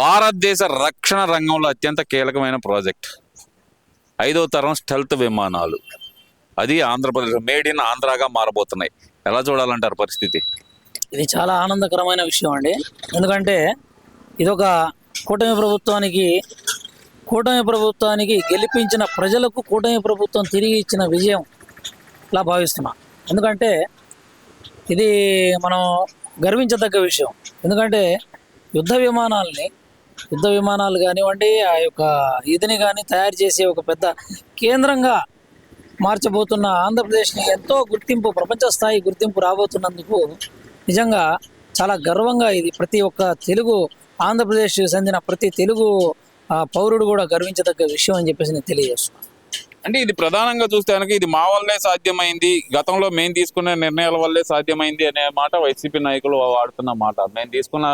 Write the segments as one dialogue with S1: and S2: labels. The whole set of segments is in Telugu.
S1: భారతదేశ రక్షణ రంగంలో అత్యంత కీలకమైన ప్రాజెక్ట్ 5వ తరం స్టెల్త్ విమానాలు. అది ఆంధ్రప్రదేశ్ మేడ్ ఇన్ ఆంధ్రాగా మారబోతున్నాయి. ఎలా చూడాలంటారు పరిస్థితి?
S2: ఇది చాలా ఆనందకరమైన విషయం అండి. ఎందుకంటే ఇదొక కూటమి ప్రభుత్వానికి గెలిపించిన ప్రజలకు కూటమి ప్రభుత్వం తిరిగి ఇచ్చిన విజయం ఇలా భావిస్తున్నా. ఎందుకంటే ఇది మనం గర్వించదగ్గ విషయం. ఎందుకంటే యుద్ధ విమానాలు కానివ్వండి, ఆ యొక్క ఇదిని కానీ తయారు చేసే ఒక పెద్ద కేంద్రంగా మార్చబోతున్న ఆంధ్రప్రదేశ్ని ఎంతో ప్రపంచ స్థాయి గుర్తింపు రాబోతున్నందుకు నిజంగా చాలా గర్వంగా ఇది ప్రతి ఒక్క తెలుగు ఆంధ్రప్రదేశ్ చెందిన ప్రతి తెలుగు పౌరుడు కూడా గర్వించదగ్గ విషయం అని చెప్పేసి నేను తెలియజేస్తున్నాను.
S1: అంటే ఇది ప్రధానంగా చూస్తే కనుక ఇది మా వల్లే సాధ్యమైంది, గతంలో మేము తీసుకునే నిర్ణయాల వల్లే సాధ్యమైంది అనే మాట వైసీపీ నాయకులు వాడుతున్న మాట. మేము తీసుకున్న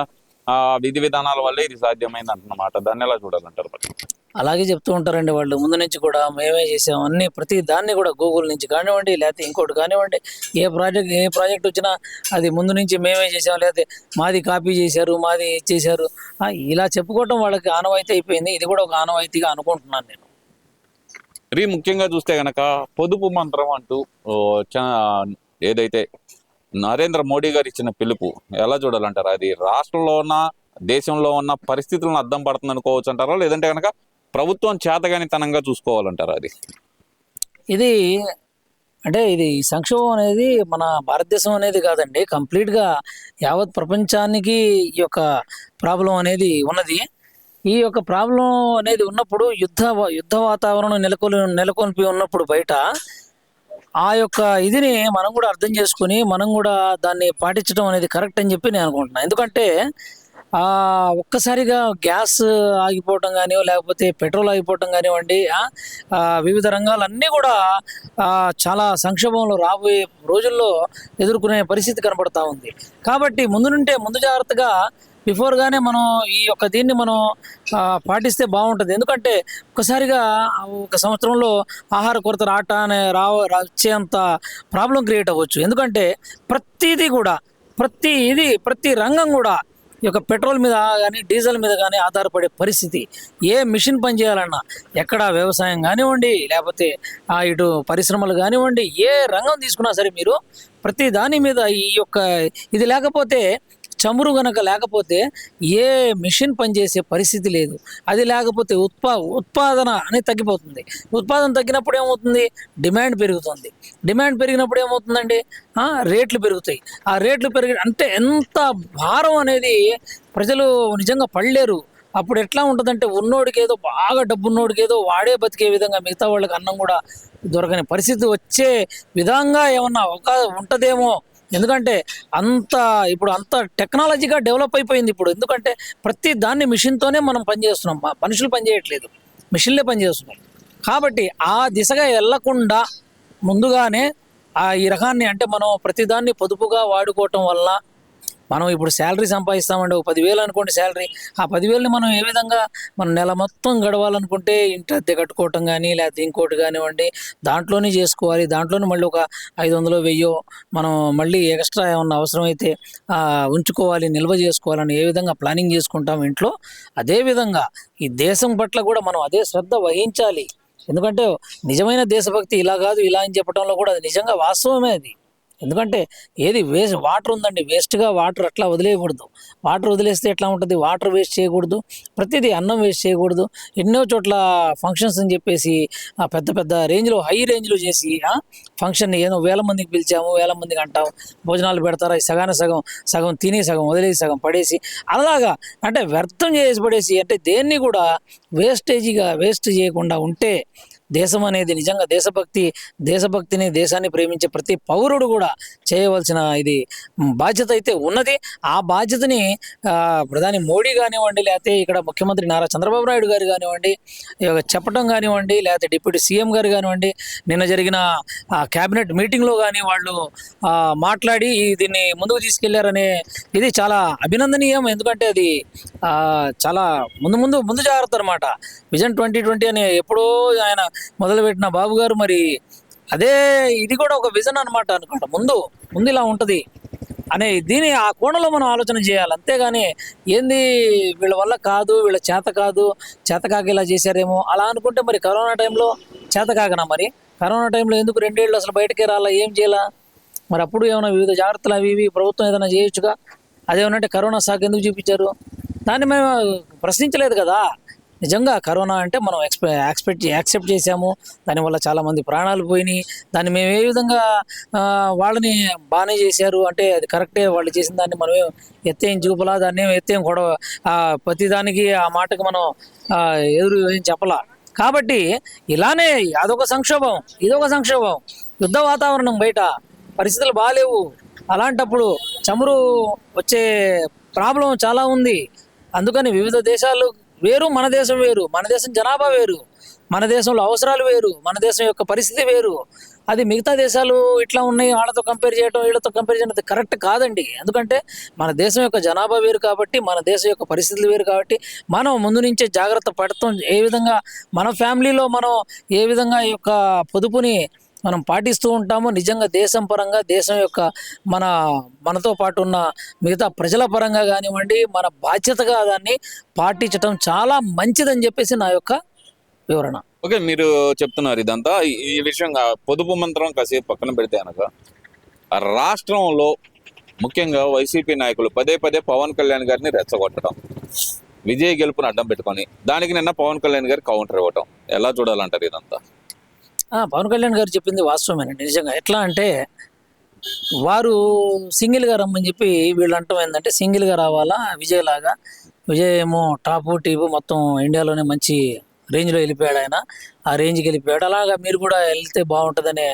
S1: విధి విధానాల వల్లే ఇది సాధ్యమైంది అంటున్నమాట. దాన్ని ఎలా చూడాలంటారు?
S2: అలాగే చెప్తూ ఉంటారండి వాళ్ళు. ముందు నుంచి కూడా మేమే చేసాం అన్ని, ప్రతి దాన్ని కూడా గూగుల్ నుంచి కానివ్వండి, లేకపోతే ఇంకోటి కానివ్వండి, ఏ ప్రాజెక్ట్ వచ్చినా అది ముందు నుంచి మేమే చేసాం, లేకపోతే మాది కాపీ చేశారు, మాది చేశారు, ఇలా చెప్పుకోవటం వాళ్ళకి ఆనవాయితీ అయిపోయింది. ఇది కూడా ఒక ఆనవాయితీగా అనుకుంటున్నాను నేను.
S1: ఇది ముఖ్యంగా చూస్తే కనుక పొదుపు మంత్రం అంటూ ఏదైతే నరేంద్ర మోడీ గారు ఇచ్చిన పిలుపు ఎలా చూడాలంటారా? అది రాష్ట్రంలో ఉన్న దేశంలో ఉన్న పరిస్థితులను అద్దం పడుతుంది అనుకోవచ్చు అంటారా, లేదంటే కనుక ప్రభుత్వం చేతగానితనంగా చూసుకోవాలంటారా? అది
S2: ఇది సంక్షోభం అనేది మన భారతదేశం అనేది కాదండి, కంప్లీట్గా యావత్ ప్రపంచానికి ఈ యొక్క ప్రాబ్లం అనేది ఉన్నది. ఈ యొక్క ప్రాబ్లం అనేది ఉన్నప్పుడు యుద్ధ వాతావరణం నెలకొల్పి ఉన్నప్పుడు బయట ఆ యొక్క ఇదిని మనం కూడా అర్థం చేసుకుని మనం కూడా దాన్ని పాటించడం అనేది కరెక్ట్ అని చెప్పి నేను అనుకుంటున్నాను. ఎందుకంటే ఒక్కసారిగా గ్యాస్ ఆగిపోవటం కానీ, లేకపోతే పెట్రోల్ ఆగిపోవటం కానివ్వండి, వివిధ రంగాలన్నీ కూడా చాలా సంక్షోభంలో రాబోయే రోజుల్లో ఎదుర్కొనే పరిస్థితి కనబడతా ఉంది. కాబట్టి ముందు జాగ్రత్తగా బిఫోర్గానే మనం ఈ యొక్క దీన్ని మనం పాటిస్తే బాగుంటుంది. ఎందుకంటే ఒక్కసారిగా ఒక సంవత్సరంలో ఆహార కొరత వచ్చేంత ప్రాబ్లం క్రియేట్ అవ్వచ్చు. ఎందుకంటే ప్రతి రంగం కూడా ఈ యొక్క పెట్రోల్ మీద కానీ డీజిల్ మీద కానీ ఆధారపడే పరిస్థితి. ఏ మిషన్ పనిచేయాలన్నా, ఎక్కడ వ్యవసాయం కానివ్వండి, లేకపోతే ఇటు పరిశ్రమలు కానివ్వండి, ఏ రంగం తీసుకున్నా సరే మీరు ప్రతి దాని మీద ఈ యొక్క ఇది లేకపోతే, చమురు గనక లేకపోతే ఏ మిషన్ పనిచేసే పరిస్థితి లేదు. అది లేకపోతే ఉత్పాదన అనేది తగ్గిపోతుంది. ఉత్పాదన తగ్గినప్పుడు ఏమవుతుంది? డిమాండ్ పెరుగుతుంది. డిమాండ్ పెరిగినప్పుడు ఏమవుతుందండి? రేట్లు పెరుగుతాయి. ఆ రేట్లు అంటే ఎంత భారం అనేది ప్రజలు నిజంగా పడలేరు. అప్పుడు ఎట్లా ఉంటుందంటే, ఉన్నోడికి ఏదో బాగా డబ్బున్నోడికి ఏదో వాడే బతికే విధంగా మిగతా వాళ్ళకి అన్నం కూడా దొరకని పరిస్థితి వచ్చే విధంగా ఏమన్నా ఉంటుందేమో. ఎందుకంటే ఇప్పుడు అంత టెక్నాలజీగా డెవలప్ అయిపోయింది ఇప్పుడు. ఎందుకంటే ప్రతి దాన్ని మిషన్తోనే మనం పనిచేస్తున్నాం, మనుషులు పనిచేయట్లేదు, మిషన్లే పనిచేస్తున్నాయి. కాబట్టి ఆ దిశగా వెళ్లకుండా ముందుగానే ఈ రకాన్ని, అంటే మనం ప్రతిదాన్ని పొదుపుగా వాడుకోవటం వల్ల మనం ఇప్పుడు శాలరీ సంపాదిస్తామండి, ఒక 10,000 అనుకోండి శాలరీ. ఆ 10,000ని మనం ఏ విధంగా మనం నెల మొత్తం గడవాలనుకుంటే ఇంటి అద్దె కట్టుకోవటం కానీ, లేకపోతే ఇంకోటి కానివ్వండి, దాంట్లోనే చేసుకోవాలి. దాంట్లోనే మళ్ళీ ఒక 500 1000 మనం మళ్ళీ ఎక్స్ట్రా ఏమన్నా అవసరమైతే ఉంచుకోవాలి, నిల్వ చేసుకోవాలని ఏ విధంగా ప్లానింగ్ చేసుకుంటాం ఇంట్లో, అదేవిధంగా ఈ దేశం పట్ల కూడా మనం అదే శ్రద్ధ వహించాలి. ఎందుకంటే నిజమైన దేశభక్తి ఇలా కాదు, ఇలా అని చెప్పడంలో కూడా అది నిజంగా వాస్తవమే అది. ఎందుకంటే ఏది వాటర్ ఉందండి, వేస్ట్గా వాటర్ అట్లా వదిలేయకూడదు. వాటర్ వదిలేస్తే ఎట్లా ఉంటుంది? వాటర్ వేస్ట్ చేయకూడదు, ప్రతిదీ అన్నం వేస్ట్ చేయకూడదు. ఎన్నో చోట్ల ఫంక్షన్స్ అని చెప్పేసి పెద్ద రేంజ్లో హై రేంజ్లో చేసి ఫంక్షన్ని ఏదో 1000 మందికి పిలిచాము, 1000 మందికి అంటాము, భోజనాలు పెడతారా, సగం తిని సగం వదిలేసి సగం పడేసి, అలాగా అంటే వ్యర్థం చేసి పడేసి, అంటే దేన్ని కూడా వేస్ట్ చేయకుండా ఉంటే దేశం అనేది నిజంగా దేశభక్తిని, దేశాన్ని ప్రేమించే ప్రతి పౌరుడు కూడా చేయవలసిన ఇది బాధ్యత అయితే ఉన్నది. ఆ బాధ్యతని ప్రధాని మోడీ కానివ్వండి, లేకపోతే ఇక్కడ ముఖ్యమంత్రి నారా చంద్రబాబు నాయుడు గారు కానివ్వండి చెప్పడం కానివ్వండి, లేకపోతే డిప్యూటీ సీఎం గారు కానివ్వండి, నిన్న జరిగిన క్యాబినెట్ మీటింగ్లో కానీ వాళ్ళు మాట్లాడి దీన్ని ముందుకు తీసుకెళ్లారనే ఇది చాలా అభినందనీయం. ఎందుకంటే అది చాలా ముందు జాగ్రత్త అనమాట. విజన్ 2020 అని ఎప్పుడో ఆయన మొదలుపెట్టిన బాబు గారు, మరి అదే ఇది కూడా ఒక విజన్ అనమాట. అనుకుంటా ముందు ఇలా ఉంటుంది. అనే దీని ఆ కోణంలో మనం ఆలోచన చేయాలి. అంతేగాని ఏంది వీళ్ళ వల్ల కాదు, వీళ్ళ చేత కాదు, చేతకాక ఇలా చేశారేమో అలా అనుకుంటే మరి కరోనా టైంలో చేతకాకనా మరి? కరోనా టైంలో ఎందుకు 2 ఏళ్ళు అసలు బయటకే రాలా? ఏం చేయాలా? మరి అప్పుడు ఏమైనా వివిధ జాగ్రత్తలు అవి ఇవి ప్రభుత్వం ఏదైనా చేయొచ్చుగా. అదేమనంటే కరోనా సాకు ఎందుకు చూపించారు? దాన్ని మేము ప్రశ్నించలేదు కదా. నిజంగా కరోనా అంటే మనం యాక్సెప్ట్ చేసాము. దానివల్ల చాలామంది ప్రాణాలు పోయినాయి. దాన్ని మేము ఏ విధంగా వాళ్ళని బాగానే చేశారు అంటే అది కరెక్టే, వాళ్ళు చేసిన దాన్ని మనం ఎత్తేం చూపలా, దాన్ని ఏం ఎత్తేం గొడవ ప్రతిదానికి ఆ మాటకు మనం ఆ, ఎదురు ఏం చెప్పలా. కాబట్టి ఇలానే అదొక సంక్షోభం, ఇదొక సంక్షోభం, యుద్ధ వాతావరణం బయట, పరిస్థితులు బాగాలేవు. అలాంటప్పుడు చమురు వచ్చే ప్రాబ్లం చాలా ఉంది. అందుకని వివిధ దేశాలు వేరు, మన దేశం వేరు, మన దేశం జనాభా వేరు, మన దేశంలో అవసరాలు వేరు, మన దేశం యొక్క పరిస్థితి వేరు. అది మిగతా దేశాలు ఇట్లా ఉన్నాయి వాళ్ళతో కంపేర్ చేయడం, వీళ్ళతో కంపేర్ చేయడం అది కరెక్ట్ కాదండి. ఎందుకంటే మన దేశం యొక్క జనాభా వేరు కాబట్టి, మన దేశం యొక్క పరిస్థితులు వేరు కాబట్టి మనం ముందు నుంచే జాగ్రత్త పడతాం. ఏ విధంగా మన ఫ్యామిలీలో మనం ఏ విధంగా ఈ యొక్క పొదుపుని మనం పాటిస్తూ ఉంటాము. నిజంగా దేశం పరంగా, దేశం యొక్క మన మనతో పాటు ఉన్న మిగతా ప్రజల పరంగా కానివ్వండి, మన బాధ్యతగా దాన్ని పాటించడం చాలా మంచిదని చెప్పేసి నా యొక్క వివరణ.
S1: ఓకే, మీరు చెప్తున్నారు ఇదంతా. ఈ విషయంగా పొదుపు మంత్రం కాసేపు పక్కన పెడితే కనుక రాష్ట్రంలో ముఖ్యంగా వైసీపీ నాయకులు పదే పదే పవన్ కళ్యాణ్ గారిని రెచ్చగొట్టడం, విజయ్ గెలుపుని అడ్డం పెట్టుకొని దానికి నిన్న పవన్ కళ్యాణ్ గారు కౌంటర్ ఇవ్వటం, ఎలా చూడాలంటారు ఇదంతా?
S2: పవన్ కళ్యాణ్ గారు చెప్పింది వాస్తవమేనండి. నిజంగా ఎట్లా అంటే వారు సింగిల్గా రమ్మని చెప్పి వీళ్ళు అంటాం ఏంటంటే సింగిల్గా రావాలా విజయ్ లాగా. విజయ్ ఏమో టాపు టీపు మొత్తం ఇండియాలోనే మంచి రేంజ్లో వెళ్ళిపోయాడు ఆయన, ఆ రేంజ్కి వెళ్ళిపోయాడు. అలాగా మీరు కూడా వెళ్తే బాగుంటుందనే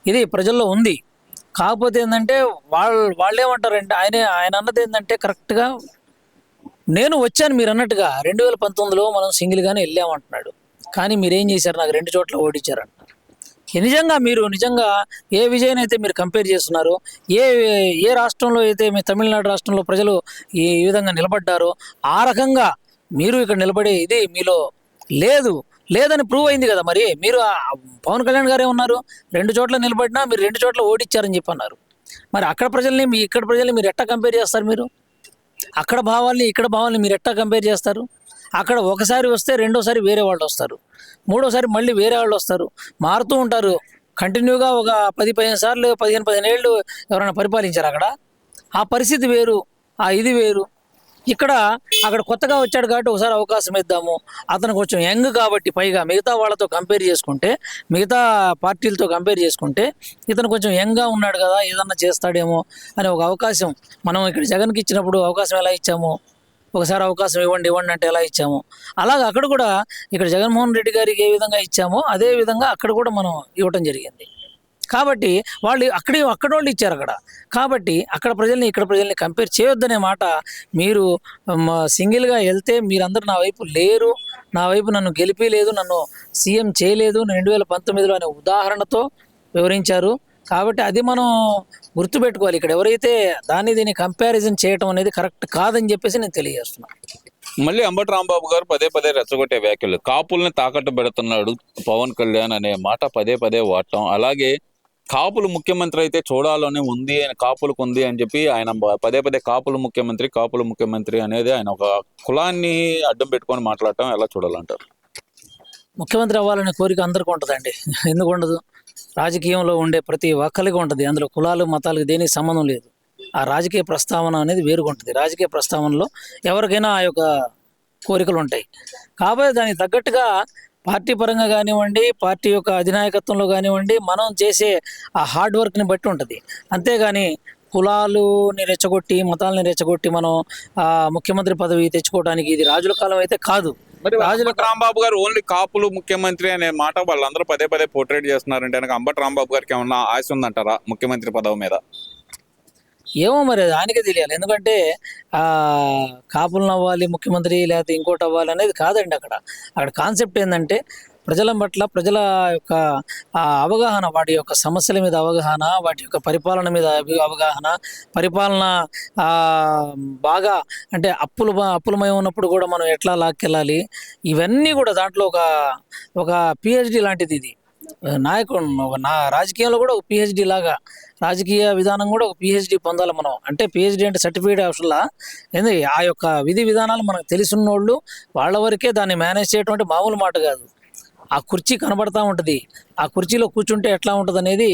S2: ఇది ప్రజల్లో ఉంది. కాకపోతే ఏంటంటే వాళ్ళు ఏమంటారంటే ఆయన అన్నది ఏంటంటే కరెక్ట్గా నేను వచ్చాను మీరు అన్నట్టుగా 2019లో మనం సింగిల్గానే వెళ్ళామంటున్నాడు. కానీ మీరేం చేశారు? నాకు 2 చోట్ల ఓడించారంట. మీరు నిజంగా ఏ విజయ్ అయితే మీరు కంపేర్ చేస్తున్నారో, ఏ ఏ రాష్ట్రంలో అయితే మీ తమిళనాడు రాష్ట్రంలో ప్రజలు ఈ విధంగా నిలబడ్డారో ఆ రకంగా మీరు ఇక్కడ నిలబడే ఇది మీలో లేదని ప్రూవ్ అయింది కదా. మరి మీరు పవన్ కళ్యాణ్ గారే ఉన్నారు, 2 చోట్ల నిలబడినా మీరు 2 చోట్ల ఓడించారని చెప్పి అన్నారు. మరి అక్కడ ప్రజల్ని ఇక్కడ ప్రజల్ని మీరు ఎట్టా కంపేర్ చేస్తారు? మీరు అక్కడ భావాల్ని ఇక్కడ భావాల్ని మీరు ఎట్టా కంపేర్ చేస్తారు? అక్కడ ఒకసారి వస్తే రెండోసారి వేరే వాళ్ళు వస్తారు, మూడోసారి మళ్ళీ వేరే వాళ్ళు వస్తారు, మారుతూ ఉంటారు. కంటిన్యూగా ఒక 10-15 సార్లు 15 ఏళ్ళు ఎవరైనా పరిపాలించారు అక్కడ. ఆ పరిస్థితి వేరు, ఆ ఇది వేరు. అక్కడ కొత్తగా వచ్చాడు కాబట్టి ఒకసారి అవకాశం ఇద్దాము, అతను కొంచెం యంగ్ కాబట్టి పైగా మిగతా వాళ్ళతో కంపేర్ చేసుకుంటే, మిగతా పార్టీలతో కంపేర్ చేసుకుంటే ఇతను కొంచెం యంగ్గా ఉన్నాడు కదా, ఏదన్నా చేస్తాడేమో అనే ఒక అవకాశం మనం ఇక్కడ జగన్కి ఇచ్చినప్పుడు అవకాశం ఎలా ఇచ్చాము, ఒకసారి అవకాశం ఇవ్వండి అంటే ఎలా ఇచ్చాము, అలాగే అక్కడ కూడా ఇక్కడ జగన్మోహన్ రెడ్డి గారికి ఏ విధంగా ఇచ్చామో అదే విధంగా అక్కడ కూడా మనం ఇవ్వటం జరిగింది. కాబట్టి వాళ్ళు అక్కడ వాళ్ళు ఇచ్చారు అక్కడ. కాబట్టి అక్కడ ప్రజల్ని ఇక్కడ ప్రజల్ని కంపేర్ చేయొద్దనే మాట. మీరు సింగిల్గా వెళ్తే మీరందరూ నా వైపు లేరు, నా వైపు నన్ను గెలిపలేదు, నన్ను సీఎం చేయలేదు 2019లో అనే ఉదాహరణతో వివరించారు. కాబట్టి అది మనం గుర్తుపెట్టుకోవాలి. ఇక్కడ ఎవరైతే దీన్ని కంపారిజన్ చేయటం అనేది కరెక్ట్ కాదని చెప్పేసి నేను తెలియజేస్తున్నాను.
S1: మళ్ళీ అంబటి రాంబాబు గారు పదే పదే రెచ్చగొట్టే వ్యాఖ్యలు, కాపుల్ని తాకట్టు పెడుతున్నాడు పవన్ కళ్యాణ్ అనే మాట పదే పదే వాడటం, అలాగే కాపులు ముఖ్యమంత్రి అయితే చూడాలని ఉంది, కాపులకు ఉంది అని చెప్పి ఆయన పదే పదే కాపులు ముఖ్యమంత్రి అనేది ఆయన ఒక కులాన్ని అడ్డం పెట్టుకొని మాట్లాడటం ఎలా చూడాలంటారు?
S2: ముఖ్యమంత్రి అవ్వాలనే కోరిక అందరికీ ఉంటుందండి, ఎందుకు ఉండదు? రాజకీయంలో ఉండే ప్రతి ఒక్కరికి ఉంటుంది. అందులో కులాలు మతాలకు దేనికి సంబంధం లేదు. ఆ రాజకీయ ప్రస్తావన అనేది వేరుగా ఉంటుంది. రాజకీయ ప్రస్తావనలో ఎవరికైనా ఆ యొక్క కోరికలు ఉంటాయి. కాబట్టి దానికి తగ్గట్టుగా పార్టీ పరంగా కానివ్వండి, పార్టీ యొక్క అధినాయకత్వంలో కానివ్వండి, మనం చేసే ఆ హార్డ్ వర్క్ని బట్టి ఉంటుంది. అంతేగాని కులాలని రెచ్చగొట్టి, మతాలని రెచ్చగొట్టి మనం ముఖ్యమంత్రి పదవి తెచ్చుకోవడానికి ఇది రాజుల కాలం అయితే కాదు.
S1: అంబటి రాంబాబు గారు ఓన్లీ కాపులు ముఖ్యమంత్రి అనే మాట వాళ్ళందరూ పదే పదే పోర్ట్రేట్ చేస్తున్నారంటే కనుక అంబటి రాంబాబు గారికి ఏమన్నా ఆశ ఉందంటారా ముఖ్యమంత్రి పదవి మీద?
S2: ఏమో మరి ఆయనకే తెలియాలి. ఎందుకంటే కాపులను అవ్వాలి ముఖ్యమంత్రి లేకపోతే ఇంకోటి అవ్వాలి అనేది కాదండి. అక్కడ కాన్సెప్ట్ ఏంటంటే ప్రజల పట్ల ప్రజల యొక్క అవగాహన, వాటి యొక్క సమస్యల మీద అవగాహన, వాటి యొక్క పరిపాలన మీద అవగాహన, పరిపాలన బాగా అంటే అప్పులమై ఉన్నప్పుడు కూడా మనం ఎట్లా లాక్కెళ్ళాలి, ఇవన్నీ కూడా దాంట్లో ఒక పిహెచ్డి లాంటిది ఇది. నాయకుడు నా రాజకీయంలో కూడా ఒక పిహెచ్డి లాగా రాజకీయ విధానం కూడా ఒక పిహెచ్డి పొందాలి మనం. అంటే పిహెచ్డి అంటే సర్టిఫికేట్ అవసరంలా, ఏంది ఆ యొక్క విధి విధానాలు మనకు తెలుసున్నోళ్ళు వాళ్ళ వరకే దాన్ని మేనేజ్ చేయడం అంటే మామూలు మాట కాదు. ఆ కుర్చీ కనబడతా ఉంటుంది, ఆ కుర్చీలో కూర్చుంటే ఎట్లా ఉంటుంది అనేది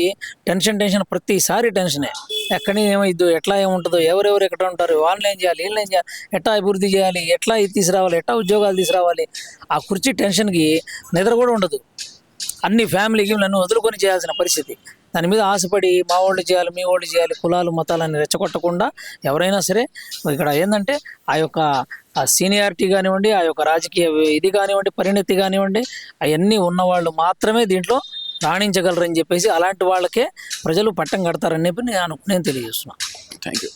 S2: టెన్షన్ ప్రతిసారి టెన్షనే. ఎక్కడి ఏమైద్దో, ఎట్లా ఏముంటుందో, ఎవరెవరు ఎక్కడ ఉంటారు, వాళ్ళని ఏం చేయాలి, వీళ్ళని ఏం చేయాలి, ఎట్లా అభివృద్ధి చేయాలి, ఎట్లా ఇది తీసుకురావాలి, ఎట్లా ఉద్యోగాలు తీసుకురావాలి. ఆ కుర్చీ టెన్షన్కి నిద్ర కూడా ఉండదు. అన్ని ఫ్యామిలీకి నన్ను వదులుకొని చేయాల్సిన పరిస్థితి. దాని మీద ఆశపడి మా వాళ్ళు చేయాలి, మీ వాళ్ళు చేయాలి, కులాలు మతాలని రెచ్చగొట్టకుండా ఎవరైనా సరే ఇక్కడ ఏంటంటే ఆ యొక్క ఆ సీనియారిటీ కానివ్వండి, ఆ యొక్క రాజకీయ ఇది కానివ్వండి, పరిణతి కానివ్వండి, అవన్నీ ఉన్నవాళ్ళు మాత్రమే దీంట్లో రాణించగలరని చెప్పేసి అలాంటి వాళ్ళకే ప్రజలు పట్టం కడతారని చెప్పి నేను తెలియజేస్తున్నాను.
S1: Thank you.